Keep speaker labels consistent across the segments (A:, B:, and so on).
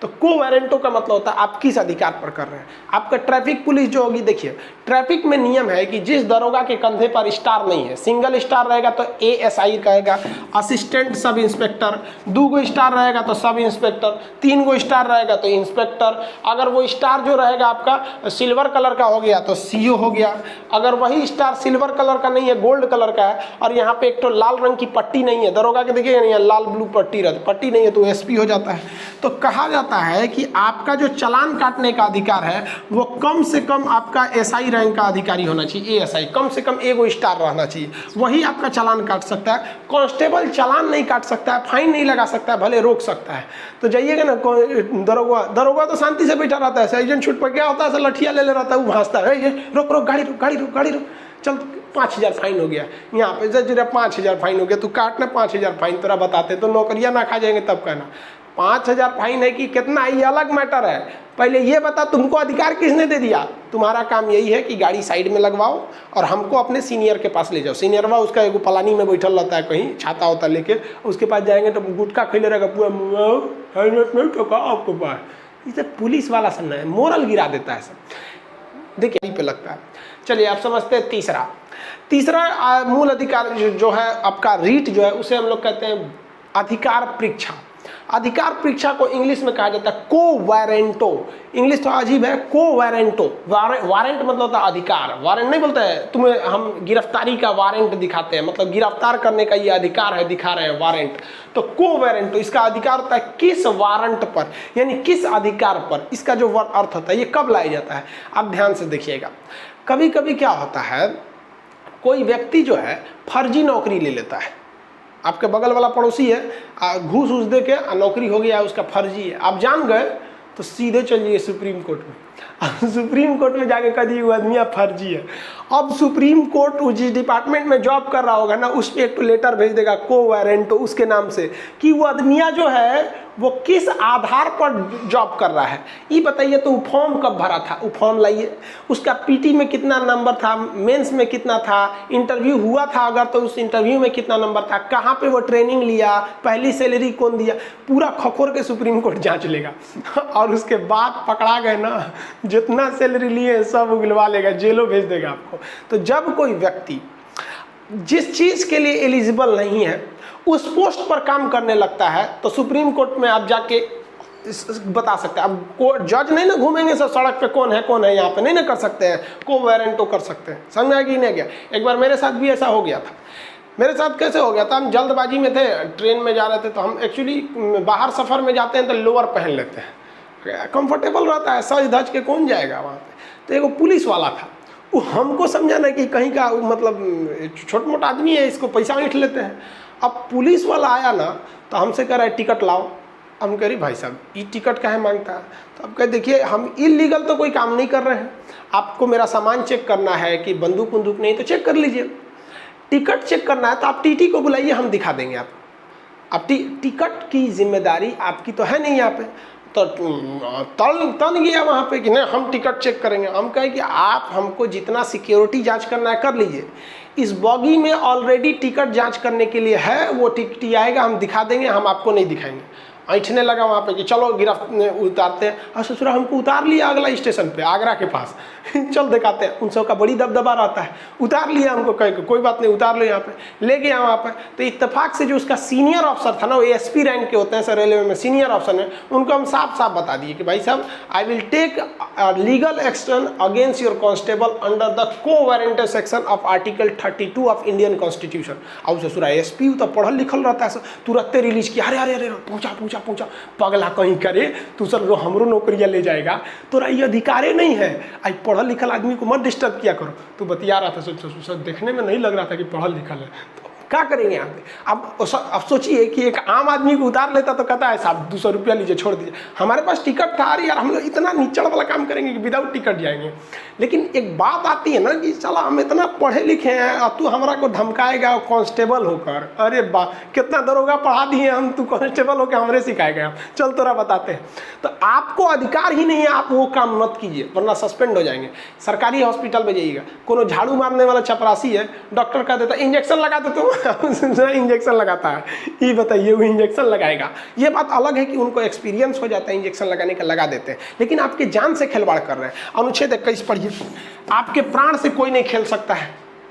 A: तो को वारंटो का मतलब होता है आप किस अधिकार पर कर रहे हैं। आपका ट्रैफिक पुलिस जो होगी, देखिए ट्रैफिक में नियम है कि जिस दरोगा के कंधे पर स्टार नहीं है, सिंगल स्टार रहेगा तो ASI कहेगा, असिस्टेंट सब इंस्पेक्टर, 2 गो स्टार रहेगा तो सब इंस्पेक्टर, 3 गो स्टार रहेगा तो इंस्पेक्टर, अगर वो स्टार जो रहेगा आपका सिल्वर कलर का हो गया तो CO हो गया, अगर वही स्टार सिल्वर कलर का नहीं है, गोल्ड कलर का है और यहाँ पे एक तो लाल रंग की पट्टी नहीं है, दरोगा के देखिएगा नहीं है, लाल ब्लू पट्टी रहती, पट्टी नहीं है तो SP हो जाता है। तो कहा जाता है कि आपका जो चालान काटने का अधिकार है वो कम से कम आपका SI रैंक का अधिकारी होना चाहिए, ASI, कम से कम 1 स्टार रहना चाहिए, वही आपका चालान काट सकता है। कांस्टेबल चालान नहीं काट सकता है, फाइन नहीं लगा सकता है, भले रोक सकता है। तो जाइएगा ना, दरोगा तो शांति से बैठा रहता है, सर्जन छूट पर क्या होता है, लठिया ले रहता है, वो भांजता है, ये रोक रोक गाड़ी रोक गाड़ी रोक गाड़ी रोक, चल 5000 फाइन हो गया, यहाँ पे जरा 5000 फाइन हो गया, तू काटना 5000 फाइन, तोरा बताते तो नौकरियाँ ना खा जाएंगे तब कहना 5000 फाइन है कि कितना, ये अलग मैटर है। पहले ये बता तुमको अधिकार किसने दे दिया। तुम्हारा काम यही है कि गाड़ी साइड में लगवाओ और हमको अपने सीनियर के पास ले जाओ। सीनियरवा उसका एगो पलानी में बैठल रहता है कहीं, छाता होता लेके, उसके पास जाएंगे तो गुटखा खिले रहेगा पूरा, हेलमेट नहीं ठोका आपको पास, इसे पुलिस वाला समझना है, मोरल गिरा देता है सब, देखिए पे लगता है। चलिए आप समझते हैं तीसरा मूल अधिकार जो है आपका रीट जो है उसे हम लोग कहते हैं अधिकार परीक्षा। अधिकार परीक्षा को इंग्लिश में कहा जाता है को वारंटो। इंग्लिश तो अजीब है, को वारंटो। वारंट मतलब होता है अधिकार, वारंट नहीं बोलते हैं, तुम्हें हम गिरफ्तारी का वारंट दिखाते हैं, मतलब गिरफ्तार करने का ये अधिकार है, दिखा रहे हैं वारंट। तो को वारंटो इसका अधिकार होता है किस वारंट पर, यानी किस अधिकार पर, इसका जो अर्थ होता है ये कब लाया जाता है। आप ध्यान से देखिएगा, कभी कभी क्या होता है, कोई व्यक्ति जो है फर्जी नौकरी ले लेता है, आपके बगल वाला पड़ोसी है, घूस उस दे के नौकरी हो गया, उसका फर्जी है, आप जान गए तो सीधे चल जाइए सुप्रीम कोर्ट में। सुप्रीम कोर्ट में जाके कह दिए वो आदमी फर्जी है। अब सुप्रीम कोर्ट जिस डिपार्टमेंट में जॉब कर रहा होगा ना, उस पर एक तो लेटर भेज देगा को वारंटो उसके नाम से कि वो आदमिया जो है वो किस आधार पर जॉब कर रहा है, ये बताइए। तो वो फॉर्म कब भरा था, वो फॉर्म लाइए, उसका PT में कितना नंबर था, मेंस में कितना था, इंटरव्यू हुआ था अगर तो उस इंटरव्यू में कितना नंबर था, कहाँ पे वो ट्रेनिंग लिया, पहली सैलरी कौन दिया, पूरा खखोर के सुप्रीम कोर्ट जांच लेगा। और उसके बाद पकड़ा गए ना, जितना सैलरी लिए सब उगलवा लेगा, जेलों भेज देगा आपको। तो जब कोई व्यक्ति जिस चीज़ के लिए एलिजिबल नहीं है उस पोस्ट पर काम करने लगता है तो सुप्रीम कोर्ट में आप जाके बता सकते हैं। अब कोर्ट जज नहीं ना घूमेंगे सब सड़क पे कौन है यहाँ पे, नहीं ना कर सकते हैं, को वारंटो कर सकते हैं। समझ में नहीं गया। एक बार मेरे साथ भी ऐसा हो गया था। मेरे साथ कैसे हो गया था, हम जल्दबाजी में थे, ट्रेन में जा रहे थे, तो हम एक्चुअली बाहर सफ़र में जाते हैं तो लोअर पहन लेते हैं, कंफर्टेबल रहता है, सज धज के कौन जाएगा वहाँ पे। तो एक पुलिस वाला था, वो हमको समझा ना कि कहीं का मतलब छोट मोटा आदमी है, इसको पैसा ऐंठ लेते हैं। अब पुलिस वाला आया ना तो हमसे कह रहा है टिकट लाओ। हम कह रही भाई साहब ये टिकट काहे मांगता है। तो अब कह देखिए हम इलीगल तो कोई काम नहीं कर रहे हैं, आपको मेरा सामान चेक करना है कि बंदूक बंदूक नहीं तो चेक कर लीजिए, टिकट चेक करना है तो आप TT को बुलाइए, हम दिखा देंगे आपको। अब टिकट की जिम्मेदारी आपकी तो है नहीं यहाँ पे। तो तन गया वहाँ पे कि नहीं हम टिकट चेक करेंगे। हम कहें कि आप हमको जितना सिक्योरिटी जांच करना है कर लीजिए, इस बॉगी में ऑलरेडी टिकट जांच करने के लिए है, वो टिकट आएगा हम दिखा देंगे, हम आपको नहीं दिखाएंगे। ऐठने लगा वहाँ पे कि चलो गिरफ्त उतारते हैं। और ससुरा हमको उतार लिया अगला स्टेशन पे आगरा के पास चल दिखाते हैं। उन सब का बड़ी दबदबा रहता है, उतार लिया हमको, कह के कोई बात नहीं उतार लो यहाँ पे, ले गया वहाँ पे। तो इत्तेफाक से जो उसका सीनियर अफसर था ना, वो ASP रैंक के होते हैं सर रेलवे में, सीनियर अफसर है, उनको हम साफ साफ बता दिए कि भाई साहब I will take legal action against your constable under the को वारंटो section of article 32 of Indian constitution. अब ससुरा ASP तो पढ़ल लिखल रहता है, तुरंत रिलीज किया, अरे अरे अरे पूछा पगला कहीं करे तू सर हमरो नौकरिया ले जाएगा, तोरा ये अधिकारे नहीं है, आई पढ़ल लिखल आदमी को मत डिस्टर्ब किया करो। तू बतिया रहा था, सोच देखने में नहीं लग रहा था कि पढ़ल लिखल है, तो क्या करेंगे यहाँ पे। अब सोचिए कि एक आम आदमी को उतार लेता तो कहता है साहब 200 रुपया लीजिए छोड़ दीजिए, हमारे पास टिकट था, अरे यार हम लोग इतना निचड़ वाला काम करेंगे कि विदाउट टिकट जाएंगे। लेकिन एक बात आती है ना कि चला हम इतना पढ़े लिखे हैं और तू हमारा को धमकाएगा कांस्टेबल होकर, अरे बा कितना दरोगा पढ़ा दिए हम, तू कांस्टेबल होकर हमरे सिखाएगा, चल तोरा बताते हैं। तो आपको अधिकार ही नहीं है, आप वो काम मत कीजिए वरना सस्पेंड हो जाएंगे। सरकारी हॉस्पिटल में जाइएगा, कोनो झाड़ू मारने वाला चपरासी है, डॉक्टर कह देता इंजेक्शन लगा दे तो इंजेक्शन लगाता है, ये बताइए वो इंजेक्शन लगाएगा। ये बात अलग है कि उनको एक्सपीरियंस हो जाता है इंजेक्शन लगाने का, लगा देते हैं, लेकिन आपके जान से खिलवाड़ कर रहे हैं। अनुच्छेद 21 पढ़िए, आपके प्राण से कोई नहीं खेल सकता है,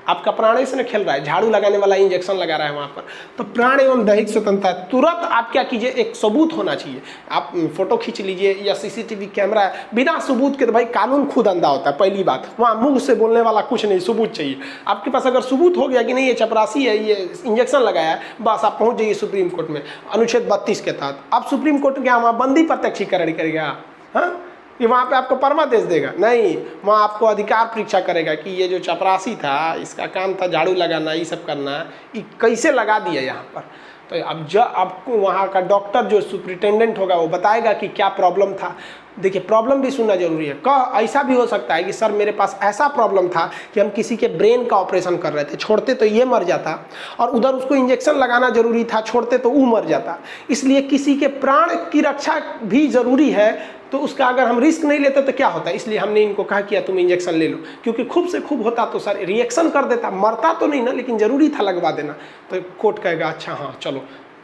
A: आपका प्राण इसने खेल रहा है, झाड़ू लगाने वाला इंजेक्शन लगा रहा है वहाँ पर, तो प्राण एवं दैहिक स्वतंत्रता तुरंत आप क्या कीजिए, एक सबूत होना चाहिए। आप फोटो खींच लीजिए या सीसीटीवी कैमरा है, बिना सबूत के तो भाई कानून खुद अंधा होता है। पहली बात, वहाँ मुंह से बोलने वाला कुछ नहीं, सबूत चाहिए आपके पास। अगर सबूत हो गया कि नहीं ये चपरासी है, ये इंजेक्शन लगाया है, बस आप पहुँच जाइए सुप्रीम कोर्ट में। अनुच्छेद 32 के तहत आप सुप्रीम कोर्ट क्या वहाँ बंदी प्रत्यक्षीकरण करेगा? हाँ, कि वहाँ पे आपको परमादेश देगा? नहीं, वहाँ आपको अधिकार परीक्षा करेगा कि ये जो चपरासी था, इसका काम था झाड़ू लगाना, ये सब करना, ये कैसे लगा दिया यहाँ पर। तो अब जब आपको वहाँ का डॉक्टर जो सुपरिटेंडेंट होगा वो बताएगा कि क्या प्रॉब्लम था। देखिए, प्रॉब्लम भी सुनना जरूरी है। ऐसा भी हो सकता है कि सर मेरे पास ऐसा प्रॉब्लम था कि हम किसी के ब्रेन का ऑपरेशन कर रहे थे, छोड़ते तो ये मर जाता, और उधर उसको इंजेक्शन लगाना जरूरी था, छोड़ते तो वो मर जाता। इसलिए किसी के प्राण की रक्षा भी जरूरी है, तो उसका अगर हम रिस्क नहीं लेते तो क्या होता है। इसलिए हमने इनको कहा कि तुम इंजेक्शन ले लो, क्योंकि खूब से खूब होता तो सर रिएक्शन कर देता, मरता तो नहीं ना, लेकिन जरूरी था लगवा देना। तो कोर्ट कहेगा अच्छा हाँ चलो,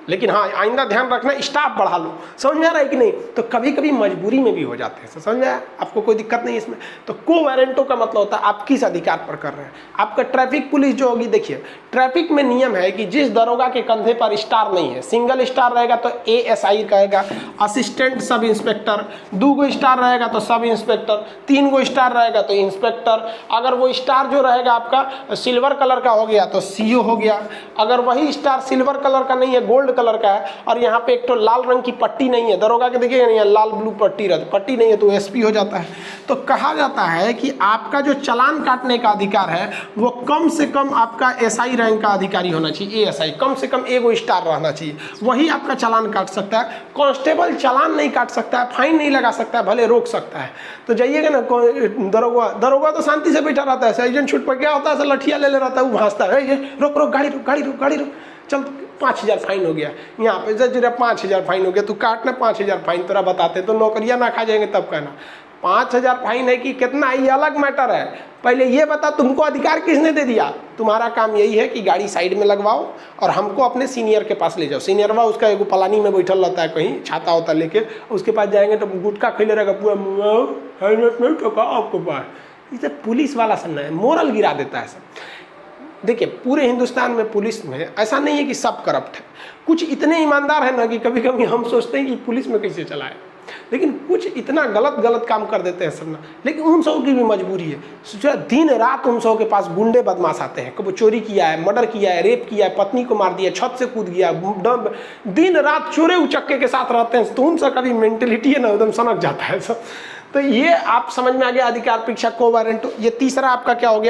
A: लेकिन हाँ आइंदा ध्यान रखना स्टाफ बढ़ा लो। समझ में आ रहा है कि नहीं? तो कभी कभी मजबूरी में भी हो जाते हैं, समझ में आया? आपको कोई दिक्कत नहीं इसमें। तो को वारंटो का मतलब होता है आप किस अधिकार पर कर रहे हैं। आपका ट्रैफिक पुलिस जो होगी, देखिए ट्रैफिक में नियम है कि जिस दरोगा के कंधे पर स्टार नहीं है, सिंगल स्टार रहेगा तो ASI कहेगा, असिस्टेंट सब इंस्पेक्टर, 2 गो स्टार रहेगा तो सब इंस्पेक्टर, 3 गो स्टार रहेगा तो इंस्पेक्टर। अगर वो स्टार जो रहेगा आपका सिल्वर कलर का हो गया तो CO हो गया। अगर वही स्टार सिल्वर कलर का नहीं है, गोल्ड कलर का है, और यहाँ पे एक तो लाल रंग की पट्टी नहीं है, दरोगा के देखिएगा नहीं है, लाल ब्लू पट्टी रहती, पट्टी नहीं है तो SP हो जाता है। तो कहा जाता है कि आपका जो चालान काटने का अधिकार है वो कम से कम आपका SI रैंक का अधिकारी होना चाहिए, ASI, कम से कम 1 स्टार रहना चाहिए, वही आपका चालान काट सकता है। कांस्टेबल चालान नहीं काट सकता है, फाइन नहीं लगा सकता है, भले रोक सकता है। तो जाइएगा ना, दरोगा तो शांति से बैठा रहता है, सर्जन छूट पर क्या होता है, लठिया ले रहता है, वो भांजता है, ये रोक रोक गाड़ी रोक गाड़ी रोक गाड़ी रोक, चल 5000 फाइन हो गया। यहाँ पे जरा 5000 फाइन हो गया, तू काटना 5000 फाइन, तेरा बताते तो नौकरियाँ ना खा जाएंगे तब कहना। 5000 फाइन है कि कितना, ये अलग मैटर है। पहले ये बता तुमको अधिकार किसने दे दिया? तुम्हारा काम यही है कि गाड़ी साइड में लगवाओ और हमको अपने सीनियर के पास ले जाओ। सीनियरवा उसका एगो पलानी में बैठल रहता है, कहीं छाता होता लेके, उसके पास जाएंगे तो गुटखा खिले रहेगा पूरा, हेलमेट नहीं तो कहा आपको पास। इसे पुलिस वाला सुनना है, मोरल गिरा देता है सब। देखिए पूरे हिंदुस्तान में पुलिस में ऐसा नहीं है कि सब करप्ट है, कुछ इतने ईमानदार है ना कि कभी कभी हम सोचते हैं कि पुलिस में कैसे चलाए, लेकिन कुछ इतना गलत काम कर देते हैं सब ना। लेकिन उन सब की भी मजबूरी है, सोचा दिन रात उन सब के पास गुंडे बदमाश आते हैं, कभी चोरी किया है, मर्डर किया है, रेप किया है, पत्नी को मार दिया, छत से कूद गया, दिन रात चोरे उचक्के के साथ रहते हैं, तो उन सब का भी मेंटेलिटी है ना एकदम सनक जाता है सब। तो ये आप समझ में आ गया अधिकार परीक्षा को वारंट। ये तीसरा आपका क्या हो गया,